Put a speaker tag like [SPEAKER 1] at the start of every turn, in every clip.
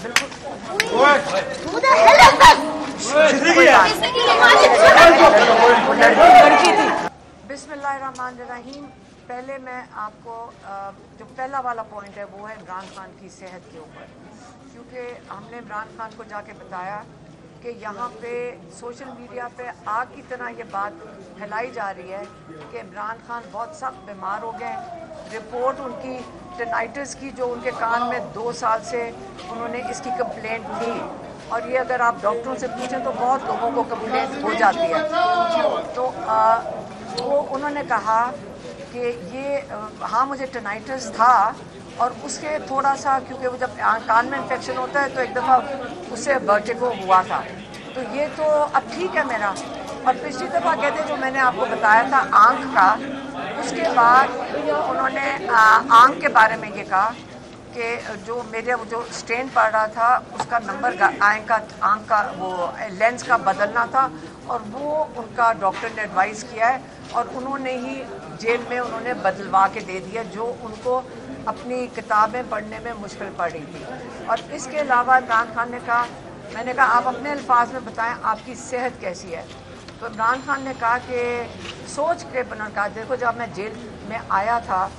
[SPEAKER 1] Who the hell is this? बिस्मिल्लाहिर्रहमानिर्रहीम। पहले मैं आपको जो पहला वाला पॉइंट है वो है इमरान खान की सेहत के ऊपर, क्योंकि हमने इमरान खान को जाके बताया कि यहाँ पे सोशल मीडिया पे आग की तरह ये बात फैलाई जा रही है कि इमरान खान बहुत सख्त बीमार हो गए। रिपोर्ट उनकी टेनाइटिस की जो उनके कान में 2 साल से उन्होंने इसकी कंप्लेंट थी, और ये अगर आप डॉक्टरों से पूछें तो बहुत लोगों को कंप्लेंट हो जाती है। तो वो उन्होंने कहा कि ये हाँ मुझे टेनाइटिस था, और उसके थोड़ा सा क्योंकि वो जब कान में इन्फेक्शन होता है तो एक दफ़ा उससे वर्टिगो हुआ था, तो ये तो अब ठीक है मेरा। और पिछली दफ़ा कहते जो मैंने आपको बताया था आँख का, उसके बाद उन्होंने आँख के बारे में ये कहा कि जो मेरे जो स्टेन पड़ रहा था उसका नंबर आँख का वो लेंस का बदलना था, और वो उनका डॉक्टर ने एडवाइस किया है, और उन्होंने ही जेल में उन्होंने बदलवा के दे दिया जो उनको अपनी किताबें पढ़ने में मुश्किल पड़ रही थी। और इसके अलावा इमरान खान ने कहा, मैंने कहा आप अपने अल्फाज में बताएं आपकी सेहत कैसी है। तो इमरान खान ने कहा कि सोच के बना कहा, देखो जब मैं जेल में आया था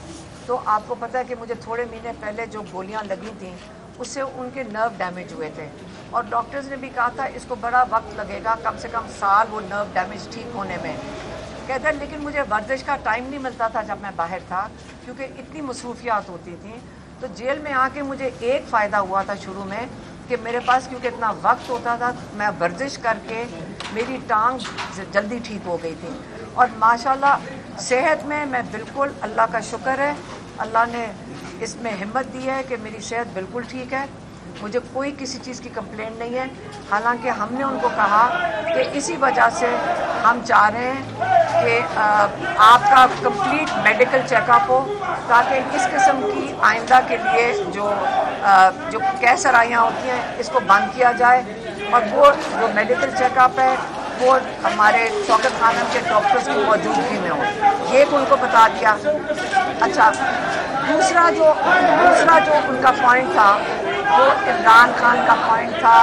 [SPEAKER 1] तो आपको पता है कि मुझे थोड़े महीने पहले जो गोलियां लगी थी उससे उनके नर्व डैमेज हुए थे, और डॉक्टर्स ने भी कहा था इसको बड़ा वक्त लगेगा, कम से कम साल वो नर्व डैमेज ठीक होने में। कहता है लेकिन मुझे वर्जिश का टाइम नहीं मिलता था जब मैं बाहर था, क्योंकि इतनी मसरूफियात होती थी। तो जेल में आके मुझे एक फ़ायदा हुआ था शुरू में कि मेरे पास क्योंकि इतना वक्त होता था, मैं वर्जिश करके मेरी टांग जल्दी ठीक हो गई थी। और माशाल्लाह सेहत में मैं बिल्कुल, अल्लाह का शुक्र है, अल्लाह ने इसमें हिम्मत दी है कि मेरी सेहत बिल्कुल ठीक है, मुझे कोई किसी चीज़ की कंप्लेंट नहीं है। हालांकि हमने उनको कहा कि इसी वजह से हम चाह रहे हैं कि आपका कंप्लीट मेडिकल चेकअप हो, ताकि इस किस्म की आइंदा के लिए जो कैसराइयाँ होती हैं इसको बंद किया जाए, और वो जो मेडिकल चेकअप है वो हमारे शौकत खानम के डॉक्टर्स की मौजूदगी में हो, ये उनको बता दिया। अच्छा, दूसरा जो उनका पॉइंट था वो इमरान खान का पॉइंट था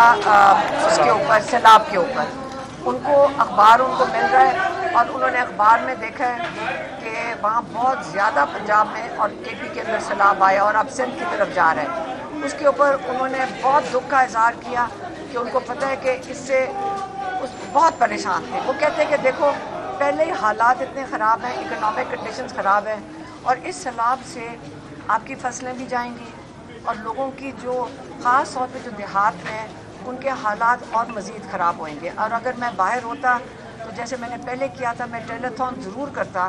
[SPEAKER 1] उसके ऊपर, सैलाब के ऊपर। उनको अखबार उनको मिल रहा है, और उन्होंने अखबार में देखा है कि वहाँ बहुत ज़्यादा पंजाब में और केपी के अंदर सैलाब आया और अब सिंध की तरफ जा रहा है। उसके ऊपर उन्होंने बहुत दुख का इजहार किया कि उनको पता है कि इससे बहुत परेशान थे। वो कहते हैं कि देखो पहले ही हालात इतने ख़राब हैं, इकोनॉमिक कंडीशंस ख़राब हैं, और इस सैलाब से आपकी फसलें भी जाएंगी, और लोगों की जो ख़ास तौर पे जो देहात में हैं उनके हालात और मज़ीद ख़राब होंगे। और अगर मैं बाहर होता तो जैसे मैंने पहले किया था, मैं टेलीथॉन ज़रूर करता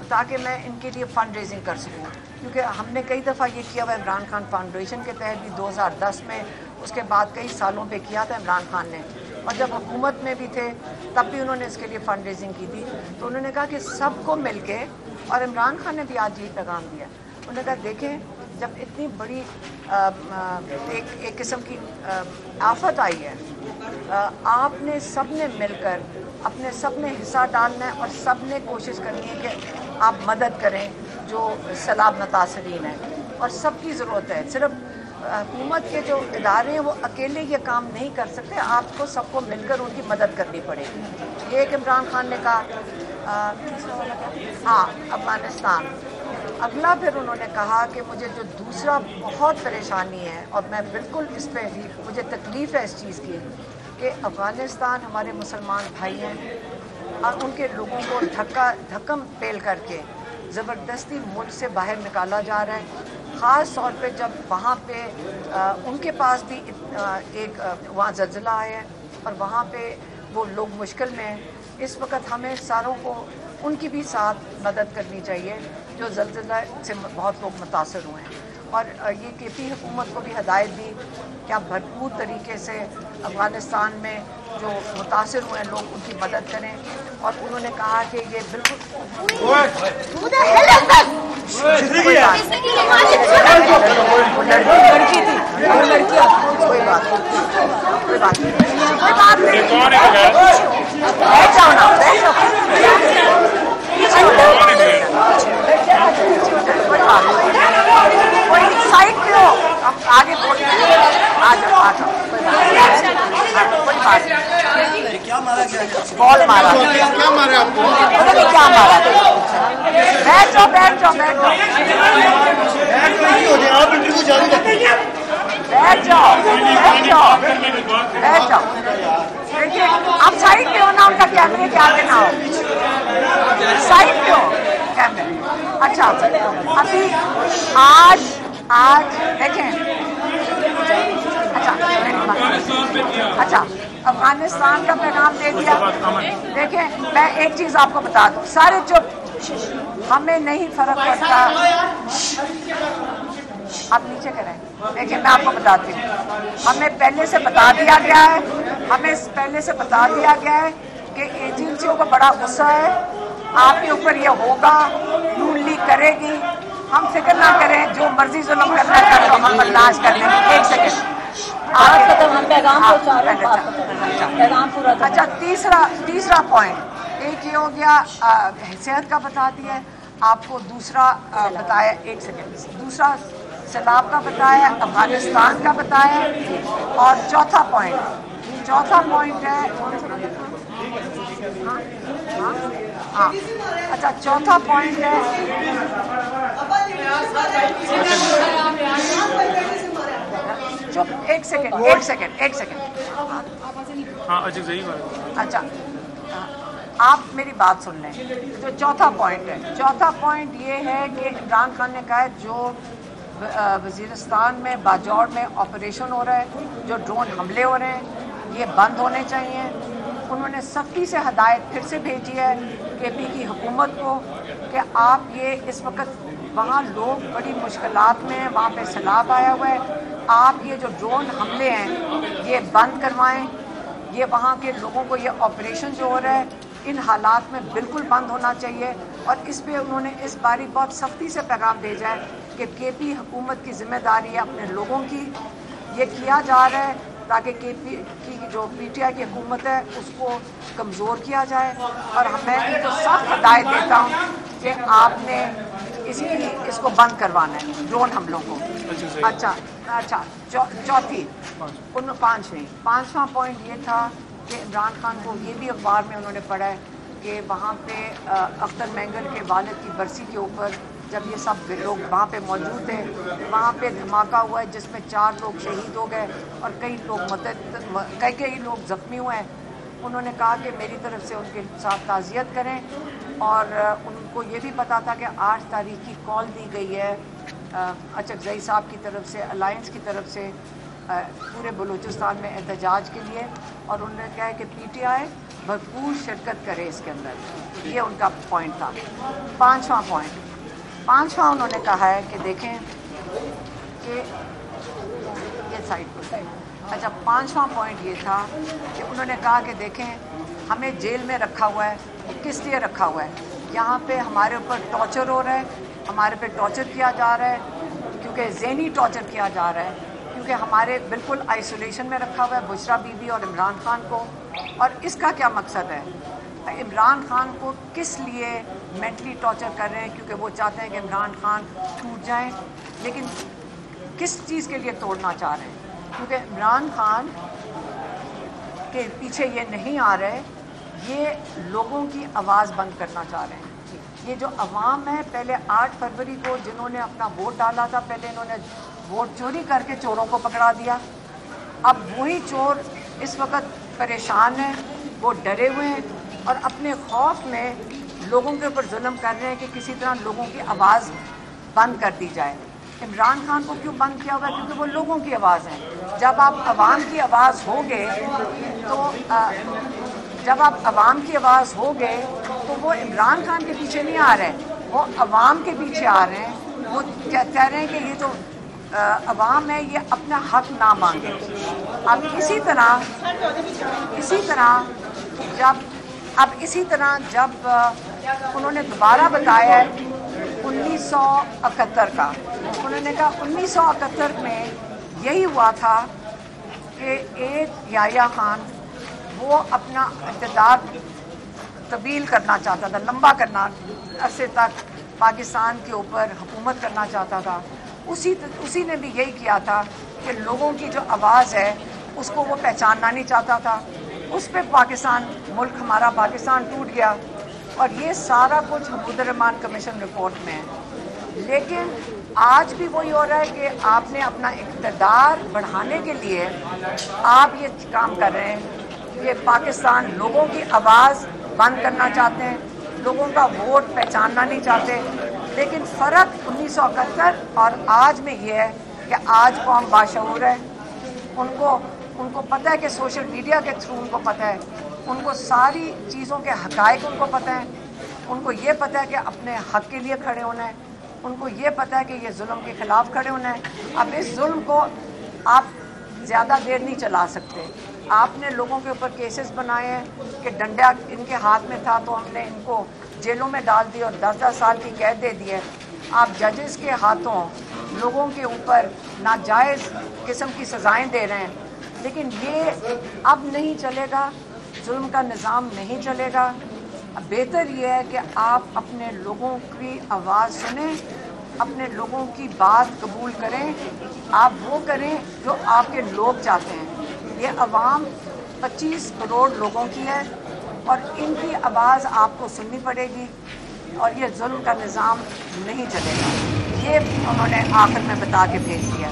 [SPEAKER 1] ताकि मैं इनके लिए फ़ंड रेजिंग कर सकूँ, क्योंकि हमने कई दफ़ा ये किया हुआ इमरान खान फाउंडेशन के तहत भी 2010 में, उसके बाद कई सालों पे किया था इमरान खान ने, और जब हुकूमत में भी थे तब भी उन्होंने इसके लिए फ़ंड रेजिंग की थी। तो उन्होंने कहा कि सबको मिल के, और इमरान खान ने भी आज यही पैगाम दिया, उन्होंने कहा देखें जब इतनी बड़ी एक किस्म की आफत आई है, आपने सब ने मिलकर अपने सब ने हिस्सा डालना है, और सब ने कोशिश करनी है कि आप मदद करें जो सैलाब मुतासरीन है, और सबकी ज़रूरत है। सिर्फ हुकूमत के जो इदारे हैं वो अकेले ये काम नहीं कर सकते, आपको सबको मिलकर उनकी मदद करनी पड़ेगी। ये एक इमरान खान ने कहा। हाँ, अफगानिस्तान। अगला फिर उन्होंने कहा कि मुझे जो दूसरा बहुत परेशानी है, और मैं बिल्कुल इस पर मुझे तकलीफ़ है इस चीज़ की, कि अफ़गानिस्तान हमारे मुसलमान भाई हैं, और उनके लोगों को धक्कम पेल करके ज़बरदस्ती मुल्क से बाहर निकाला जा रहा है। ख़ास तौर पे जब वहाँ पे उनके पास भी एक वहाँ ज़लज़ला आया है, और वहाँ पे वो लोग मुश्किल में हैं। इस वक्त हमें सारों को उनकी भी साथ मदद करनी चाहिए जो ज़लज़ला से बहुत लोग मुतासर हुए हैं। और ये केपी हुकूमत को भी हदायत दी कि आप भरपूर तरीके से अफ़गानिस्तान में जो मुतासर हुए हैं लोग उनकी मदद करें। और उन्होंने कहा कि ये बिल्कुल लड़की थी, लड़कियाँ, कोई बात साइड पे हो, आगे कुछ बॉल मारा,
[SPEAKER 2] क्या मारा आपको?
[SPEAKER 1] पता नहीं क्या मारा। बैठ जाओ बैठ जाओ बैठ जाओ
[SPEAKER 2] आप इंटरव्यू जारी रखिए।
[SPEAKER 1] बैठ जाओ बैठ जाओ बैठ जाओ। देखिए आप साइड पे हो ना, उनका कैमरे के आगे ना हो, साइड पे हो कैमरे। अच्छा अभी आज देखें, अच्छा अफगानिस्तान का पैगाम दे दिया। देखें मैं एक चीज आपको बता दूं, सारे चुप, हमें नहीं फर्क पड़ता। आप नीचे करें। देखिए मैं आपको बताती हूँ, हमें पहले से बता दिया गया है, हमें पहले से बता दिया गया है कि एजेंसियों को बड़ा गुस्सा है, आपके ऊपर ये होगा, नून लीग करेगी। हम फिक्र ना करें, जो मर्जी जुल्म करना है कर लो, हम बर्दाश्त कर लेंगे। एक सेकंड
[SPEAKER 3] हम पैगाम पहुंचा रहे हैं, पैगाम पूरा।
[SPEAKER 1] अच्छा तीसरा पॉइंट एक ये हो गया, सेहत का बता दिया है आपको। दूसरा बताया, एक सेकंड, दूसरा सैलाब का बताया, अफगानिस्तान का बताया, और चौथा पॉइंट है हाँ अच्छा चौथा पॉइंट है चुप, एक सेकंड।
[SPEAKER 4] हाँ अजीब सही बात।
[SPEAKER 1] अच्छा आप मेरी बात सुन लें। जो चौथा पॉइंट है, चौथा पॉइंट ये है कि इमरान खान ने कहा है जो वज़ीरिस्तान में बाजौड़ में ऑपरेशन हो रहा है, जो ड्रोन हमले हो रहे हैं, ये बंद होने चाहिए। उन्होंने सख्ती से हदायत फिर से भेजी है केपी की हुकूमत को कि आप ये इस वक्त वहाँ लोग बड़ी मुश्किलात में हैं, वहाँ पे सैलाब आया हुआ है, आप ये जो ड्रोन हमले हैं ये बंद करवाएं। ये वहाँ के लोगों को ये ऑपरेशन जो हो रहा है इन हालात में बिल्कुल बंद होना चाहिए। और इस पे उन्होंने इस बारी बहुत सख्ती से पैगाम भेजा है कि केपी हुकूमत की जिम्मेदारी है अपने लोगों की, ये किया जा रहा है ताकि केपी की जो पीटीआई की हुकूमत है उसको कमज़ोर किया जाए। और मैं इनको सख्त हिदायत देता हूँ कि आपने इसको बंद करवाना है, ड्रोन हमलों को। अच्छा चौथी पांचवा पॉइंट ये था कि इमरान खान को ये भी अखबार में उन्होंने पढ़ा है कि वहाँ पे अख्तर मेंगल के वालिद की बरसी के ऊपर जब ये सब लोग वहाँ पे मौजूद थे, वहाँ पे धमाका हुआ है जिसमें 4 लोग शहीद हो गए और कई लोग ज़ख्मी हुए हैं। उन्होंने कहा कि मेरी तरफ से उनके साथ ताज़ियत करें। और उनको ये भी पता था कि 8 तारीख की कॉल दी गई है अचकज़ई साहब की तरफ से, अलायंस की तरफ से पूरे बलूचिस्तान में एहतजाज के लिए। और उन्होंने कहा है कि पीटीआई भरपूर शिरकत करे इसके अंदर। ये उनका पॉइंट था। पांचवा उन्होंने कहा है कि देखें कि ये साइड पर, अच्छा पांचवा पॉइंट ये था कि उन्होंने कहा कि देखें हमें जेल में रखा हुआ है, किस लिए रखा हुआ है? यहाँ पे हमारे ऊपर टॉर्चर हो रहा है, हमारे पे टॉर्चर किया जा रहा है, क्योंकि ज़हनी टॉर्चर किया जा रहा है, क्योंकि हमारे बिल्कुल आइसोलेशन में रखा हुआ है बुशरा बीबी और इमरान खान को। और इसका क्या मकसद है? इमरान खान को किस लिए मेंटली टॉर्चर कर रहे हैं? क्योंकि वो चाहते हैं कि इमरान खान टूट जाएं, लेकिन किस चीज़ के लिए तोड़ना चाह रहे हैं? क्योंकि इमरान खान के पीछे ये नहीं आ रहे, ये लोगों की आवाज़ बंद करना चाह रहे हैं। ये जो अवाम है, पहले 8 फरवरी को जिन्होंने अपना वोट डाला था, पहले इन्होंने वोट चोरी करके चोरों को पकड़ा दिया। अब वही चोर इस वक्त परेशान हैं, वो डरे हुए हैं और अपने खौफ में लोगों के ऊपर जुल्म कर रहे हैं कि किसी तरह लोगों की आवाज़ बंद कर दी जाए। इमरान खान को क्यों बंद किया होगा? क्योंकि वो लोगों की आवाज़ है। जब आप आवाम की आवाज़ होगे तो वो इमरान खान के पीछे नहीं आ रहे हैं, वो अवाम के पीछे आ रहे हैं। वो कह रहे हैं कि ये जो अवाम है ये अपना हक ना मांगे। अब इसी तरह जब उन्होंने दोबारा बताया 1971 का, उन्होंने कहा 1971 में यही हुआ था कि एक याह्या खान वो अपना इक़्तिदार तब्दील करना चाहता था, लंबा करना, अरसे तक पाकिस्तान के ऊपर हुकूमत करना चाहता था। उसी ने भी यही किया था कि लोगों की जो आवाज़ है उसको वो पहचानना नहीं चाहता था उस पे पाकिस्तान, मुल्क हमारा पाकिस्तान टूट गया, और ये सारा कुछ हबूदुर रहमान कमीशन रिपोर्ट में है। लेकिन आज भी वही हो रहा है कि आपने अपना इक़्तिदार बढ़ाने के लिए आप ये काम कर रहे हैं कि पाकिस्तान लोगों की आवाज़ बंद करना चाहते हैं, लोगों का वोट पहचानना नहीं चाहते। लेकिन फ़र्क 1971 और आज में ये है कि आज कौम बाशऊर है, उनको पता है कि सोशल मीडिया के थ्रू उनको पता है, उनको सारी चीज़ों के हक़ाइक़ उनको पता है, उनको ये पता है कि अपने हक़ के लिए खड़े होना है, उनको ये पता है कि ये जुल्म के ख़िलाफ़ खड़े होना है। अब इस जुल्म को आप ज़्यादा देर नहीं चला सकते। आपने लोगों के ऊपर केसेस बनाए हैं कि डंडा इनके हाथ में था तो हमने इनको जेलों में डाल दिया और 10-10 साल की कैद दे दी है। आप जजेस के हाथों लोगों के ऊपर नाजायज़ किस्म की सज़ाएं दे रहे हैं। लेकिन ये अब नहीं चलेगा, जुल्म का निज़ाम नहीं चलेगा। बेहतर ये है कि आप अपने लोगों की आवाज़ सुनें, अपने लोगों की बात कबूल करें, आप वो करें जो आपके लोग चाहते हैं। ये अवाम 25 करोड़ लोगों की है और इनकी आवाज़ आपको सुननी पड़ेगी और ये जुल्म का निज़ाम नहीं चलेगा। ये उन्होंने आखिर में बता के भेज दिया।